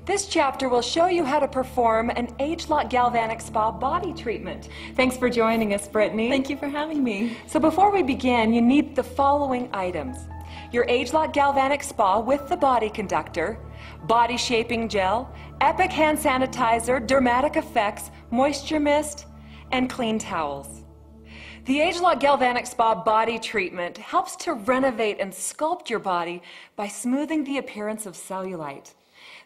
This chapter will show you how to perform an ageLOC Galvanic Spa body treatment. Thanks for joining us, Brittany. Thank you for having me. So before we begin, you need the following items: your ageLOC Galvanic Spa with the body conductor, body shaping gel, Epic hand sanitizer, dermatic effects, moisture mist, and clean towels. The ageLOC Galvanic Spa body treatment helps to renovate and sculpt your body by smoothing the appearance of cellulite.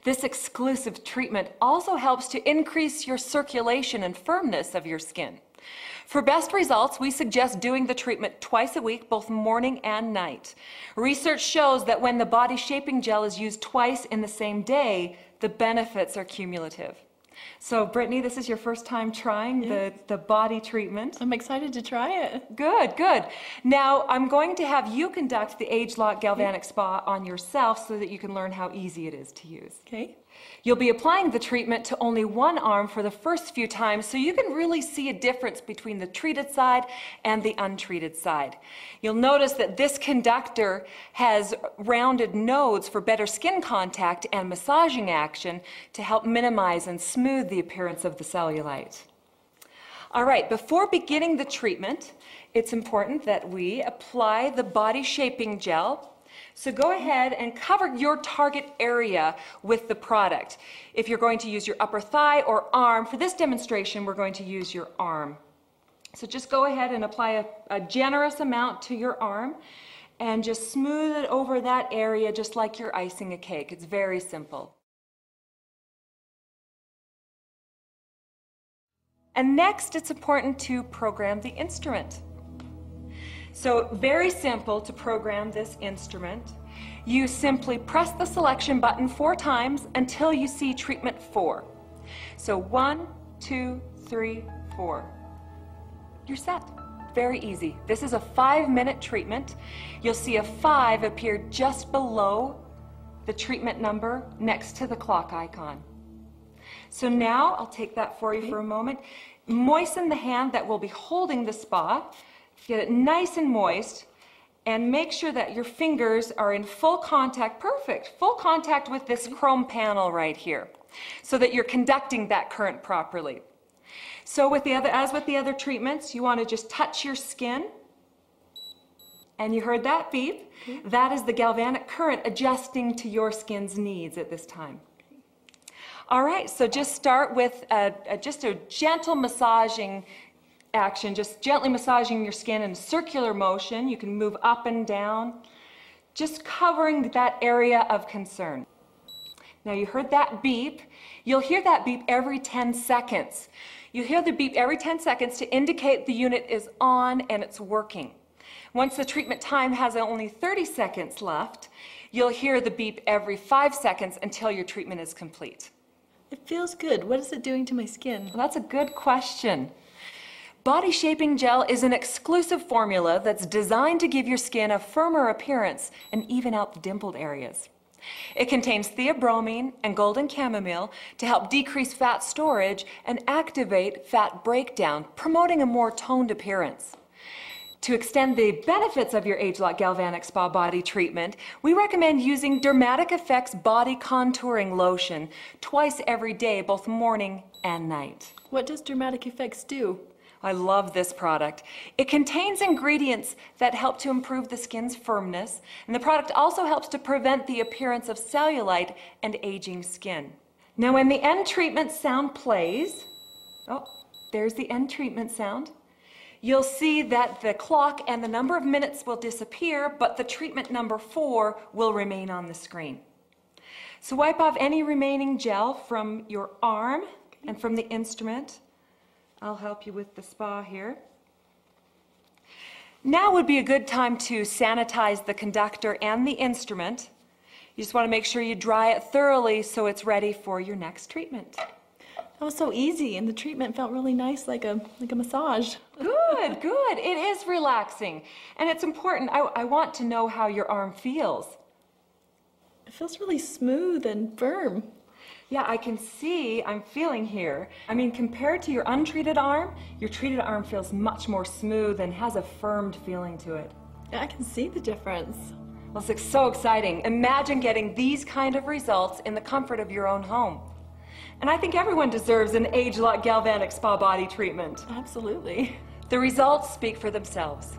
This exclusive treatment also helps to increase your circulation and firmness of your skin. For best results, we suggest doing the treatment twice a week, both morning and night. Research shows that when the body shaping gel is used twice in the same day, the benefits are cumulative. So Brittany, this is your first time trying the body treatment. I'm excited to try it. Good, good. Now I'm going to have you conduct the ageLOC Galvanic Spa on yourself so that you can learn how easy it is to use. Okay. You'll be applying the treatment to only one arm for the first few times so you can really see a difference between the treated side and the untreated side. You'll notice that this conductor has rounded nodes for better skin contact and massaging action to help minimize and smooth the appearance of the cellulite. All right, before beginning the treatment, it's important that we apply the body shaping gel. So go ahead and cover your target area with the product. If you're going to use your upper thigh or arm, for this demonstration, we're going to use your arm. So just go ahead and apply a generous amount to your arm and just smooth it over that area just like you're icing a cake. It's very simple. And next, it's important to program the instrument. So very simple to program this instrument. You simply press the selection button 4 times until you see treatment 4. So 1, 2, 3, 4. You're set. Very easy. This is a 5-minute treatment. You'll see a 5 appear just below the treatment number next to the clock icon. So now I'll take that for you for a moment. Moisten the hand that will be holding the spa. Get it nice and moist, and make sure that your fingers are in full contact, perfect, full contact with this chrome panel right here, so that you're conducting that current properly. So as with the other treatments, you want to just touch your skin, and you heard that beep. That is the galvanic current adjusting to your skin's needs at this time. All right, so just start with just a gentle massaging action, just gently massaging your skin in circular motion. You can move up and down, just covering that area of concern. Now you heard that beep. You'll hear that beep every 10 seconds. You hear the beep every 10 seconds to indicate the unit is on and it's working. Once the treatment time has only 30 seconds left, you'll hear the beep every 5 seconds until your treatment is complete. It feels good. What is it doing to my skin? Well, that's a good question. Body shaping gel is an exclusive formula that's designed to give your skin a firmer appearance and even out the dimpled areas. It contains theobromine and golden chamomile to help decrease fat storage and activate fat breakdown, promoting a more toned appearance. To extend the benefits of your ageLOC Galvanic Spa body treatment, we recommend using Dermatic Effects Body Contouring Lotion twice every day, both morning and night. What does Dermatic Effects do? I love this product. It contains ingredients that help to improve the skin's firmness, and the product also helps to prevent the appearance of cellulite and aging skin. Now when the end treatment sound plays, oh, there's the end treatment sound, you'll see that the clock and the number of minutes will disappear, but the treatment number 4 will remain on the screen. So wipe off any remaining gel from your arm and from the instrument. I'll help you with the spa here. Now would be a good time to sanitize the conductor and the instrument. You just want to make sure you dry it thoroughly so it's ready for your next treatment. That was so easy, and the treatment felt really nice, like a massage. Good, good. It is relaxing. And it's important. I want to know how your arm feels. It feels really smooth and firm. Yeah, I can see, I'm feeling here. I mean, compared to your untreated arm, your treated arm feels much more smooth and has a firmed feeling to it. Yeah, I can see the difference. Well, it's so exciting. Imagine getting these kind of results in the comfort of your own home. And I think everyone deserves an ageLOC Galvanic Spa body treatment. Absolutely. The results speak for themselves.